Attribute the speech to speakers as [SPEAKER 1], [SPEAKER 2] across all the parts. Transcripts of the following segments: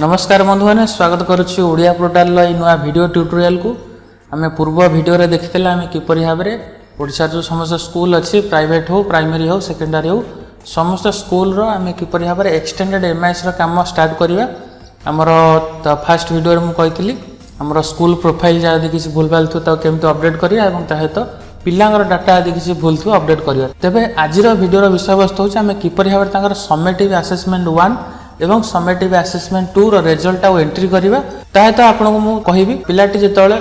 [SPEAKER 1] नमस्कार बंधु मैंने स्वागत करुच्ची ओडिया पोर्टाल नुआ वीडियो ट्यूटोरियल को आम पूर्व वीडियो रे देखते आम किपर भाव में ओडिशा जो समस्त स्कूल अच्छी प्राइवेट हो प्राइमरी हो सेकेंडरी हो समस्त स्कूल आम किपर भाव में एक्सटेंडेड एमआईएस काम स्टार्ट करवा आमर फास्ट वीडियो मुझे आमर स्कूल प्रोफाइल जहाँ किसी भूल भाल थो केमती अपडेट करवा सहित पिलांगर डाटा यदि किसी भूल थो अपडेट करवा तेज आज वीडियो विषय वस्तु हूँ आम किपर भाव में समेटिव आसेसमेंट 1 एवं समेटिव आसेसमेंट 2 रो रिजल्ट आउ एंट्री करबा ताहे तो आपनको मु कहिबी पिलाटी जेतले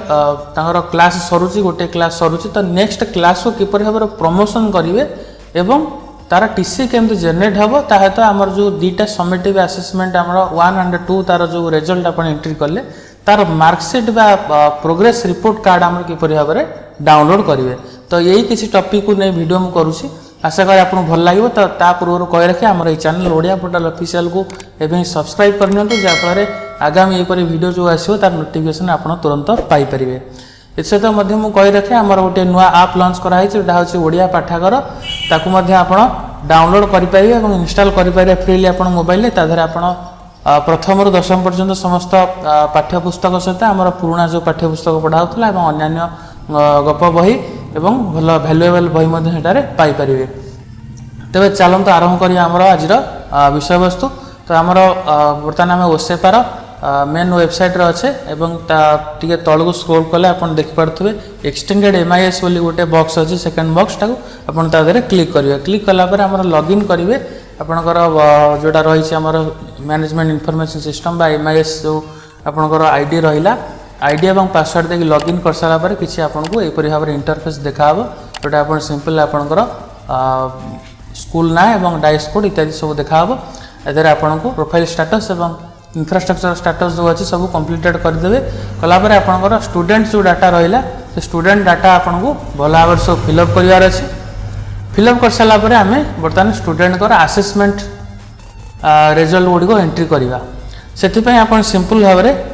[SPEAKER 1] तांगर क्लास सरुची गोटे क्लास सरुची तो नेक्स्ट क्लास को किपर भाबरो प्रमोशन करिवे एवं तार टीसी केमते जनरेट हबो ताहे तो हमर जो दीटा समेटिव आसेसमेंट हमर 1 एंड 2 तार जो रिजल्ट अपन एंट्री करले तार मार्कशीट बा प्रोग्रेस रिपोर्ट कार्ड हमर किपर भाबरे डाउनलोड करिवे तो यही किसी टॉपिक को नै वीडियो मु करूची आशा करी आपको भल लगे तो पूर्व कही रखे आम ये चैनल ओडिया पोर्टाल ऑफिशियल को एवं सब्सक्राइब करनी जहाँफल आगामी एपरी वीडियो जो आसो तार नोटिफिकेशन आप तुरंत पाइपर इससे तो कही रखे आमर गोटे नुआ आप लॉन्च कराई जोटा हूँ ओडिया पाठागार ताकू आप डाउनलोड करेंगे और इनस्टॉल करेंगे फ्रीली आप मोबाइल ताधर आप प्रथम रु दशम पर्यंत समस्त पाठ्यपुस्तक सहित आम पुराणा जो पाठ्यपुस्तक पढ़ाऊला और अन्य गप बही एवं भल भैल्युएबल बही पाइपर तेज चलते आरंभ करिया आमर आज विषय वस्तु तो आमर बर्तमान आम ओसेपार मेन वेबसाइट अच्छे टे तलू स्क्रोल कले आप देखिपे एक्सटेंडेड एमआईएस बोली गोटे बॉक्स अच्छी सेकेंड बॉक्स टाक आप क्लिक करेंगे क्लिक कलापर आम लॉगिन करेंगे आपणकर जोटा रही आमर मैनेजमेंट इनफॉरमेशन सिस्टम बा एमआईएस जो आपणकर आईडी रहा आईडी और पासवर्ड देके लॉगिन कर सारापर किसी आपको यहपरी भाव में इंटरफेस देखा जोटा आप सिंपल आपणकर स्कूल ना और डाइस कोड इत्यादि सब देखा एदर आपको प्रोफाइल स्टेटस और इंफ्रास्ट्रक्चर स्टेटस जो अच्छी सब कंप्लीटेड करदे कलापर आपणकर स्टूडेंट जो डाटा रहा से स्टूडेंट डाटा आपको भल भाव सब फिलअप करार अच्छे फिलअप कर सारापर आम बर्तमान student assessment result Gudi entry करवा से आप सिंपल भाव में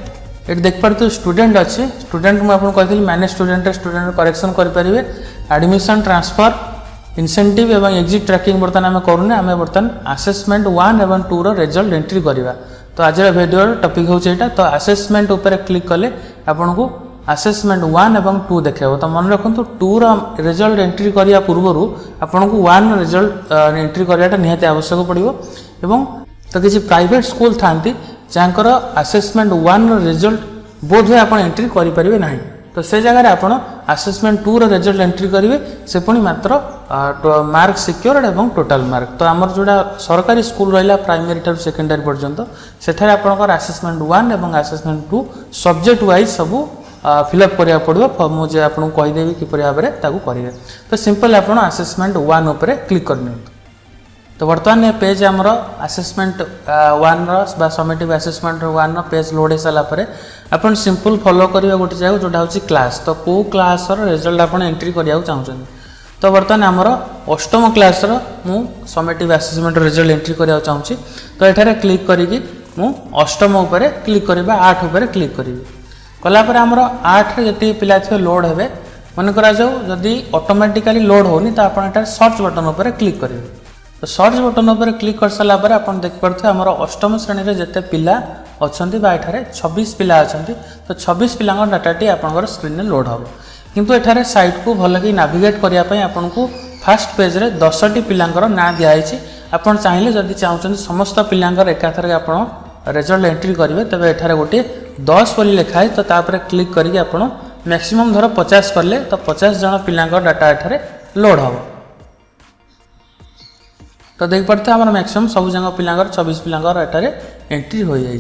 [SPEAKER 1] ये देखिए स्टूडेंट अच्छे स्टूडेंट मुझे कही मैनेज स्टूडेंट करेक्शन करेंगे एडमिशन ट्रांसफर इंसेंटिव एवं एग्जिट ट्रैकिंग बर्तमान आम करूने आम बर्तमान आसेसमेंट 1 एवं 2 रो रिजल्ट एंट्री करवा तो आज वीडियो टॉपिक हूँ यहाँ तो आसेसमेंट उपर क्लिक कले आपन को आसेसमेंट 1 एवं 2 देखा तो मन रखु 2 रो रिजल्ट एंट्री करने पूर्व आपन को 1 रिजल्ट एंट्री करवाटा निहाती आवश्यक पड़ो एवं तो किसी प्राइवेट स्कूल थांती जहाँकर आसेसमेंट 1 रिजल्ट बोध हुए आप एंट्री करेंगे ना तो से जगह आप आसेसमेंट 2 रिजल्ट एंट्री करेंगे से पुणी मात्र मार्क सिक्योर्ड एवं टोटाल मार्क तो आमर जोड़ा सरकारी स्कूल रहा प्राइमरी ठार सेकेंडरी पर्यंत सेठारे आपनकर आसेसमेंट 1 एवं आसेसमेंट 2 सब्जेक्ट वाइज सब फिलअप करा पड़ो मुझे आपको कहीदेवी किपर भाव में करेंगे तो सिंपल आप आसेसमेंट 1 उपर क्लिक करनी तो बर्तमान ये पेज आमर assessment 1 summative assessment 1 page load हो सारापर आप सिंपल फॉलो करेंगे गोटे जगह जोटा हूँ क्लास तो कौ क्लास रिजल्ट आप एंट्री करने चाहते तो बर्तमान आमर अष्टम क्लास मु समेटिव आसेसमेंट रिजल्ट एंट्री करने चाहूँगी तो ये क्लिक करी मु अष्टम उपर क्लिक करवा 8 उपर क्लिक करी कलापर आमर 8 जी पिला थे लोड हे मन करा जदि ऑटोमेटिकली लोड होनी तो आप सर्च बटन उपर क्लिक करेंगे तो सर्च बटन उपर क्लिक कर सारापर आप देखिपे आमर अष्टम श्रेणी में जिते पिला अच्छा एठारे 26 पिला अच्छा तो 26 पिला डाटाटी आपंकर स्क्रीन में लोड हम किंतु एठारे साइट को भल कि नाविगेट करने आपको फास्ट पेज रे 10टी पिलांकर ना दिखाई आप चाहिए जदि चाहते समस्त पिलांकर एकाथर आप रिजल्ट एंट्री करेंगे तेज एठारे गोटे 10 बोली लिखाई तो तापर क्लिक करके आप मैक्सिमम धर 50 कले तो 50 जन पिलांकर डाटा एठारे लोड हम तो देख पाते आम मैक्सिमम सब जगह पिलांकर 24 पिलांकर एठारे एंट्री हो जाए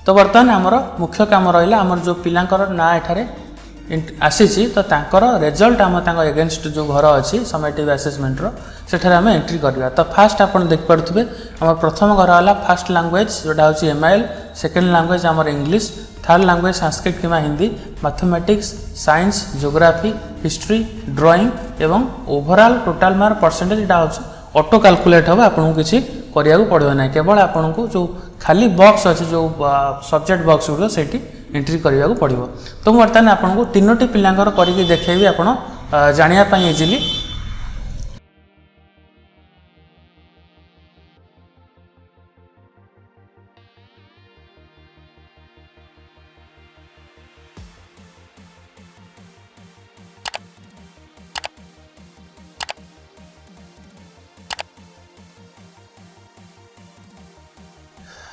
[SPEAKER 1] तो बर्तमान आमर मुख्य काम रहा आमर जो पिलांकर ना एठारे आसी तो तांकर रिजल्ट आम एगेन्स्ट जो घर अच्छी समेटिव आसेसमेंट सेठारे आम एंट्री करवा तो फास्ट आप देखिपे आम प्रथम घर है फास्ट लैंग्वेज जोटा हूँ एमआईएल सेकेंड लैंग्वेज आमर इंग्लिश थर्ड लैंग्वेज संस्कृत कि Hindi mathematics science geography history drawing एवं ओवरऑल टोटाल मार्क परसेंटेज यहाँ हूँ ऑटो कैलकुलेट हम आपको किसी करिया पड़ो ना केवल आपको जो खाली बॉक्स अच्छे जो सब्जेक्ट बॉक्स गुड़ से एंट्री करने को पड़ो तो बर्तमान आपको 3टी पिलांकर करके देखी आप जानापी इजिली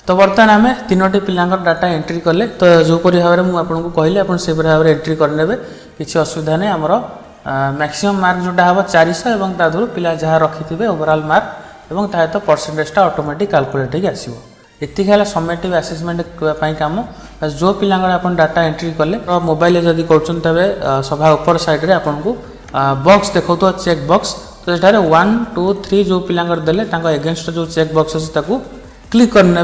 [SPEAKER 1] तो बर्तमान आम तीनोटी पिलांकर डाटा एंट्री कले तो जोपरी भाव में मुझे कहली आप से भाव में एंट्री करने किसी असुविधा नहीं आमर मैक्सिमम मार्क जोटा हम 400 और तादू पिला जहाँ रखी थे ओवरऑल मार्क और तो परसेंटेजटा ऑटोमेटिक कैलकुलेट होगी आसो एतिक है समेटिव आसेसमेंट काम जो पिलांकर आप डाटा एंट्री कले मोबाइल जदि कर सभा ऊपर साइड में आपको बॉक्स देखो तो चेक बॉक्स तो ये 1 2 3 जो पिलांकर देले एगेन्स्ट जो चेक बॉक्स अच्छी क्लिक करने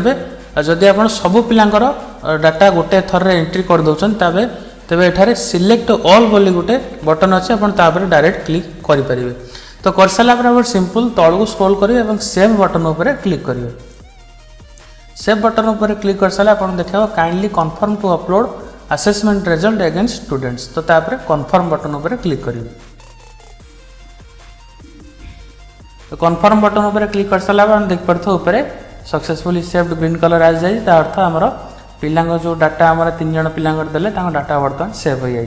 [SPEAKER 1] जदि आप सबू पिलांकर डाटा गोटे थर एंट्री कर दौरान तेरे एठारे सिलेक्ट ऑल बोली गोटे बटन अच्छे आप डायरेक्ट क्लिक करेंगे तो कर सारापर सिंपल तौक स्क्रॉल करेंगे और सेव बटन उपर क्लिक करेंगे सेव बटन उपर क्लिक कर सारा आप देखा kindly confirm to upload assessment result against students तो कन्फर्म बटन उपर क्लिक करेंगे तो कन्फर्म बटन उपर क्लिक कर सारा देख पार्थ ऊपर सक्सेसफुली सेव्ड ग्रीन कलर आ जाए अर्थ आमर पिला जो डाटा आम 3 जन पिलांकर देले डाटा बर्तमान सेव हो जाए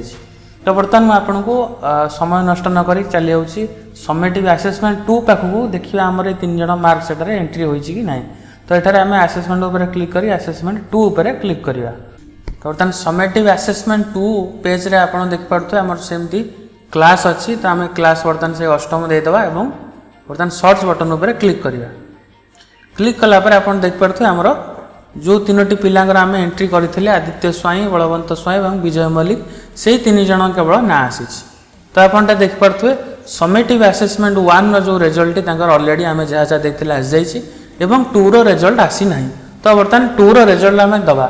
[SPEAKER 1] तो बर्तमान मुझे आपको समय नष्ट न करी चली जाऊँगी समेटिव आसेसमेंट 2 पाखक देखिए आमर 3 जन मार्क से एंट्री होगी कि ना तो ये आम आसेसमेंट उपर क्लिक करी आसेसमेंट 2 उपर क्लिक करवा तो बर्तमान समेटिव आसेसमेंट 2 पेज रे आप देख पार्थे आम सेमती क्लास अच्छी तो आम क्लास बर्तमान से अष्टम देदेवा और बर्तमान सर्च बटन उपर क्लिक करवा क्लिक कलापर आप देख पार्थे आमर जो 3टी पिलांकर आम एंट्री करते आदित्य स्वाई बलवंत स्वाई और विजय मल्लिक से 3 जन केवल ना आसी तो आपटा देख पार्थे समेटिव आसेसमेंट 1 जो रिजल्ट ऑलरेडी आम जहाँ जहाँ देखते आसी जाइए एवं 2 रो रिजल्ट आसी ना तो बर्तमान 2 रो रिजल्ट आम दबा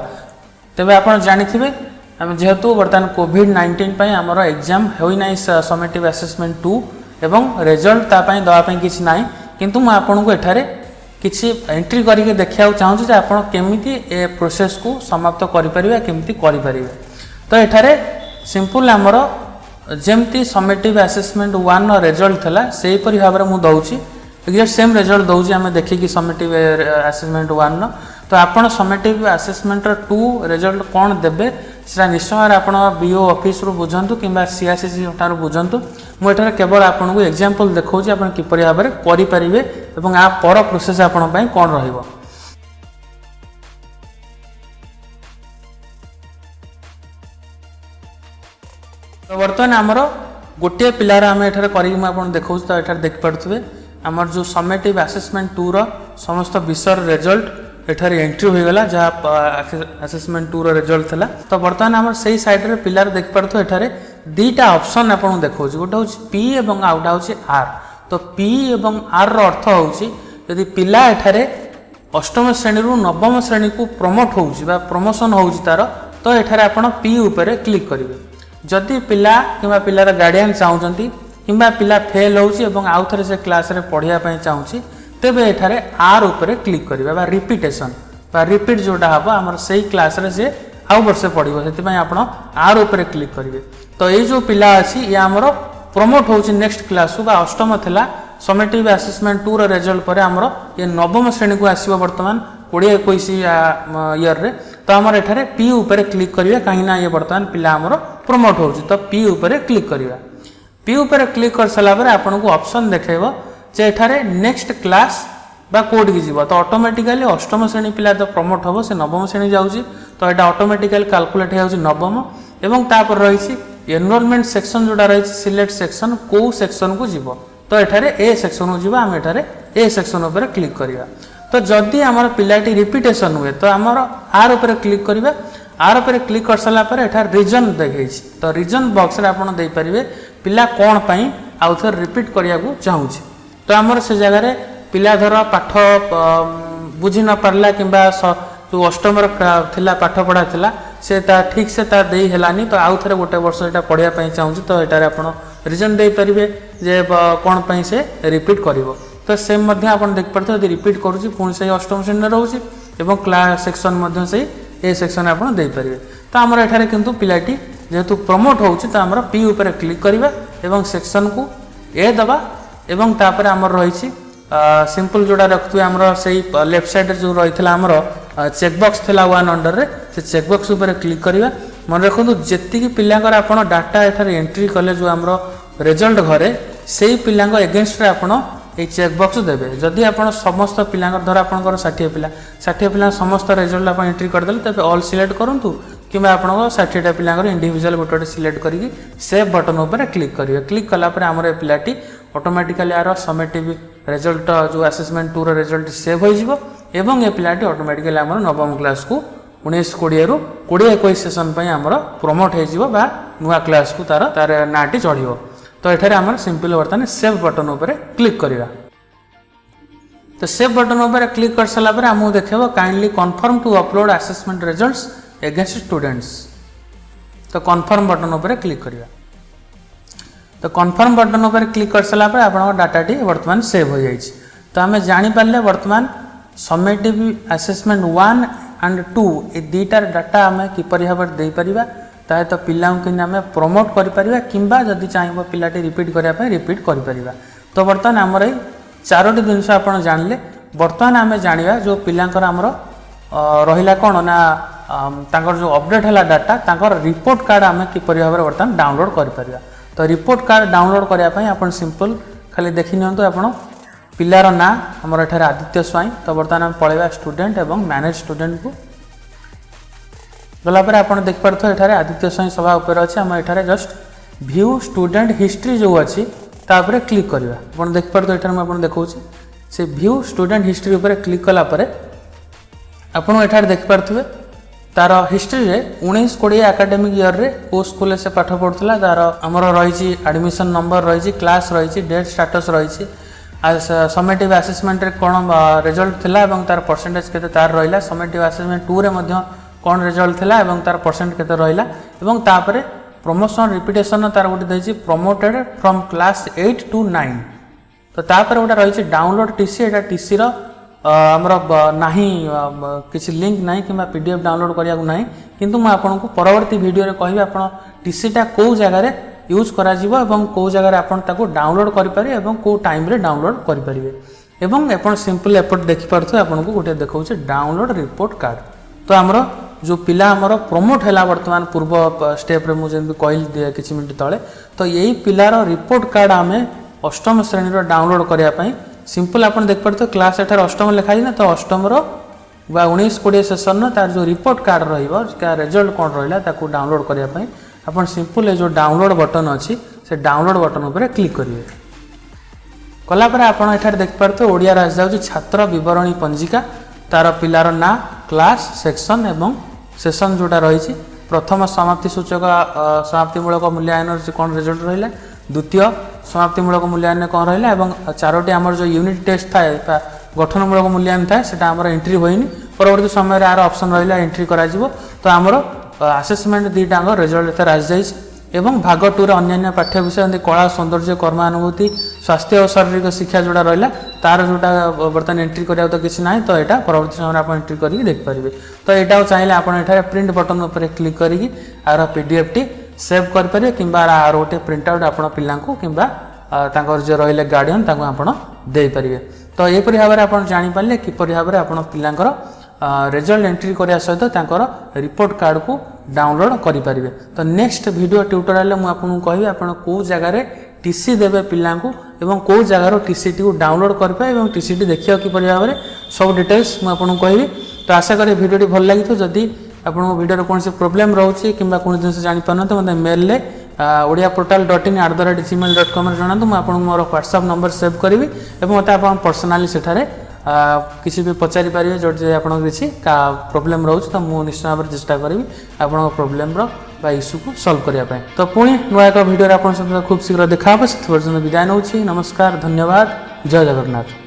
[SPEAKER 1] तेरे आप जानी आम जेहेतु बर्तमान कोविड-19 आमर एग्जाम होना समेटिव आसेसमेंट 2 एवं रिजल्ट तापाई दवापाई किसी ना किंतु मैं आपको एठारे किसी एंट्री करके देखा चाहूँगी आप केमिति ए प्रोसेस को समाप्त करें केमिति करें तो एठारे सिंपल आमर जमती समेटिव आसेसमेंट 1 रिजल्ट थला से परि भाव में मुझे दूसरी एक्जाक्ट सेम रिजल्ट दूसरी आम देखिए समेटिव आसेसमेंट 1 तो आपड़ समेटिव आसेसमेंट 2 रिजल्ट कौन देवे से निश्चय आप बीओ ऑफिस बुझंतु कि सीआरसीसी ठार बुझंतु मुझे केवल आपको एग्जांपल देखा आप किपर भाव में करेंगे और आ पर प्रोसेस आपण कौन रहिबो तो बर्तमान आमर गोटे पिलार आम एठार करी देखा तो ये देख पारे आमर जो समेटिव आसेसमेंट 2 रो समस्त विषय रिजल्ट एठार एंट्री हो गला जहाँ आसेसमेंट 2 रो रिजल्ट थला तो बर्तमान आमर सही साइड रे पिलार देख पारे एठार 2टा ऑप्शन आपको देखा गोटे हूँ पी और आउटा हूँ आर तो पी और आर रो अर्थ हूँ यदि पिला एठारे अष्टम श्रेणी रु नवम श्रेणी को प्रमोट होउछि प्रमोशन होउछि तार तो एठारे आपण पी उपर क्लिक करेंगे जदि पिला किंबा पिलार गार्डियन चाहूँगी किंबा पिला फेल होउछि एवं आउ थरे से क्लास रे पढ़िया पई चाहूँगी तेबे एठारे आर उपर क्लिक करिबा बा रिपीटेशन बा रिपीट जोटा हबो हमर सही क्लास रे से आउ वर्ष पढ़िबो सेति पई आपण आर उपर क्लिक करिवे तो ये जो पिला अछि ये हमर प्रमोट होउछि नेक्स्ट क्लास बा अष्टम थिला समेटिव आसेसमेंट 2 रो रिजल्ट पर हमर ये नवम श्रेणी को आसीबो वर्तमान 2021 ईयर रे तो हमर एठारे पी उपर क्लिक करिवे काहे ना ये वर्तमान पिला हमर प्रमोट होउछि तो पी उपर क्लिक करिवा पी उपर क्लिक कर सला पर आपनको ऑप्शन देखेबो जे एठारे नेक्स्ट क्लास बा कोड की जीव तो ऑटोमेटिकली अष्टम श्रेणी पिला तो प्रमोट हम से नवम श्रेणी जाऊँगी तो यहाँ ऑटोमेटिकली कैलकुलेट हो नवम एवं तापर रही एनरोलमेंट सेक्शन जोड़ा रही सिलेक्ट सेक्शन कौ सेक्शन को जीव तो एठारे ए सेक्शन को जीव आम एठारे ए सेक्शन उपर क्लिक करिया तो जदि आमर पिलाटी रिपीटेशन हुए तो आमर आर उपर क्लिक करिबा आर उपर क्लिक कर सारा पर एठार रीजन देखै तो रीजन बॉक्स रे आपण दे परिबे पिला कोन पई आउ थर रिपीट करिया को चाहूछि तो आमर से जगह रे पिला धर पाठ बुझी न पारला किंबा जो अष्टम थिला पाठ पढ़ा थिला से ता ठीक से ता देई हेलानी तो आउ थरे गोटे वर्ष एटा पढ़िया पई चाहूछि तो एटारे आपण रीजन दे परिबे जे कोन पई से रिपीट करिवो तो सेम मध्य आपण देख परते यदि रिपीट करूछि पुणी से अष्टम श्रेणी रहउछि एवं क्लास सेक्शन मध्य से ए सेक्शन आपण दे परिबे तो हमर एठारे किंतु पिलाटी जेहेतु प्रमोट होउछि तो हमर पी ऊपर क्लिक करिबा एवं सेक्शन को ए दबा एवं तापर हमर रहिछि सिंपल जोड़ा रखुए आमर से लेफ्ट साइड जो रही आमर चेकबक्स थिला 1 अंडर रे से चेकबक्स उपर क्लिक करिवा मन रखु जेतिकी पिलांकर आपण डाटा एठार एंट्री कले जो आमर रिजल्ट घरे सेही पिलांक एगेंस्ट रे आपण ये चेकबक्स देवे जदि आप समस्त पिला धर आप 60 पिला समस्त रिजल्ट आप एंट्री करदे तेज ऑल सिलेक्ट करूँ कि आप 60टा पिला इंडिविजुअल गोटे सिलेक्ट करके सेव बटन उपर क्लिक करेंगे क्लिक कलापर आमर ए पिलाटी ऑटोमेटिकली यार समेटिव रिजल्ट जो असेसमेंट 2 रिजल्ट सेव हो ये पिलाटी ऑटोमेटिकली आम नवम क्लास को 19-20 रु 20-21 सेसन आमर प्रमोट हो नुआ क्लास को तार नाटी चढ़ो तो ये आम सिंपल बर्तमान सेव बटन उपर क्लिक करवा तो सेव बटन उपर क्लिक कर सारापर आमको देखो kindly confirm to upload assessment results against students तो कन्फर्म बटन उपर क्लिक करवा तो कन्फर्म बटन उपर क्लिक कर सारापर आप डाटाटी बर्तमान सेव हो जाए तो आम जापारे बर्तमान समेटिव असेसमेंट 1 एंड 2 ये दुईटार डाटा आम किपर भाव दे पारिबा ताहे तो पिला आम प्रमोट करिपरिबा किंबा जदि चाहिए पिलाटी रिपीट करने रिपीट करिपरिबा तो बर्तमान आमर ये 4टी जिनस आप जानले बर्तमान आम जाना जो पिलांकर आमर रहिला कौन ना तांकर जो अपडेट है डाटा तांकर रिपोर्ट कार्ड आम किपर भाव बर्तमान डाउनलोड करिपरिबा तो रिपोर्ट कार्ड डाउनलोड करने आप सिंपल खाली देखि नियंतु आप पिलार ना आमर एठार आदित्य स्वाई तो बर्तमान आम पलैबा स्टूडेंट एवं मैनेज स्टूडेंट को गलापर आप देखिपे एठार आदित्य स्वाई सभा उपर अच्छे आम एठार जस्ट व्यू स्टूडेंट हिस्ट्री जो अच्छी तापर क्लिक करवा आप देखिपे एठार मुझे देखा से व्यू स्टूडेंट हिस्ट्री उपर क्लिक कलापर आपड़ एठार देखिपे तार हिस्ट्री रे 19-20 एकाडेमिक इयर रे को स्कूल से पाठ पढ़ुला तार आमर रही एडमिशन नंबर रही क्लास रही डेट स्टाटस रही समेटिव असेसमेंट रे कौन रिजल्ट थिला एवं तार परसेंटेज केते तार रहिला समेटिव असेसमेंट 2 रे मध्य कौन रिजल्ट थिला एवं तार परसेंट केते रहिला एवं तापरे प्रमोशन रिपीटेशन तार गोटे देछि प्रमोटेड फ्रॉम क्लास 8 to 9 तो तापर गोटे रही डाउनलोड टीसी एटा टीसी रो आमर नाही किसी लिंक नाही कि पीडीएफ डाउनलोड करिया को नाही किंतु मैं आपको परवर्ती वीडियो रे कहबी आपण टीसीटा को जगह यूज करा जीवो एवं को जगह आपण ताको डाउनलोड करि पारे एवं को टाइम रे डाउनलोड करि परिबे एवं आपण सिंपल एपट देखि परथु आपन को गोटे देखौ छै डाउनलोड रिपोर्ट कार्ड तो हमरो जो पिला हमरो प्रमोट हैला वर्तमान पूर्व स्टेप रे मु जेंति कहल दिया किछि मिनिट तळे तो यही पिलार रिपोर्ट कार्ड आमे अष्टम श्रेणी रो डाउनलोड करिया पई सिंपल आपण देख परथु क्लास एठार अष्टम लिखाई ना तो अष्टम रो 19-20 सेशन तार जो रिपोर्ट कार्ड रहिबो का रिजल्ट कोन रहिला ताको डाउनलोड करिया पई अपन सिंपल जो डाउनलोड बटन अच्छी से डाउनलोड बटन उपर क्लिक करेंगे कलापर आपड़ एठार देखिपे ओडिया आसी जाऊँ छात्र बरणी पंजिका तार पिलार ना क्लास सेक्शन एवं सेशन जोटा रही प्रथम समाप्ति सूचक समाप्तिमूलक मूल्यांकन कौन रिजल्ट रहा द्वितीय समाप्तिमूलक मूल्यांकन कौन रहा एवं 4टी आमर जो यूनिट टेस्ट थाए गठनमूलक मूल्यांकन थाए से आमर एंट्री होनी परवर्ती समय यार ऑप्शन रहा एंट्री करा तो आमर असेसमेंट दुईटाक रिजल्ट एथर आसी जाइए एवं भाग 2 रे अन्य पाठ्य विषय कला सौंदर्य कर्मानुभूति स्वास्थ्य और शारीरिक शिक्षा जोड़ा रहा तार जोटा बर्तमान एंट्री करा तो किसी ना तो यहाँ परवर्ती समय आप एंट्री करके देखिपारे तो यहाँ चाहिए आप प्रिंट बटन उपर क्लिक करके आर पीडीएफ टी सेव करेंगे कि आर गोटे प्रिंट आउट आप पिला कि जो रही गार्डियन आप देपारे तो यहपरी भाव में आप जापारे किपरि भाव में आप पिलांकर रिजल्ट एंट्री करने सहित रिपोर्ट कार्ड को डाउनलोड करेंगे तो नेक्स्ट वीडियो ट्यूटोरियल मुझे आपको कहि आप कौ जगार टीसी देवे पिला एवं कौ जगार टीसी टी डाउनलोड करेंगे टीसी टी देखिए किपरि भाव में सब डिटेल्स मुझे कहि तो आशा करी वीडियो भल लगी तो जदि आपको वीडियो कौन प्रोब्लेम रोचे कि कौन जिन जापार मतलब मतलब मेल oriaportal.in@gmail.com जना तो मुझे मोर व्हाट्सएप नंबर सेव करी और मतलब आप पर्सनाली सेठारे किसी भी पचारि पारे जो किसी का प्रोब्लेम रोचे तो मुझे निश्चय भाव में चेष्टा करी आप प्रोब्लेम इश्यू को सॉल्व करने तो पुणी नुआ एक वीडियो आप खूब शीघ्र देखा से विदाय नौ नमस्कार धन्यवाद जय जगन्नाथ।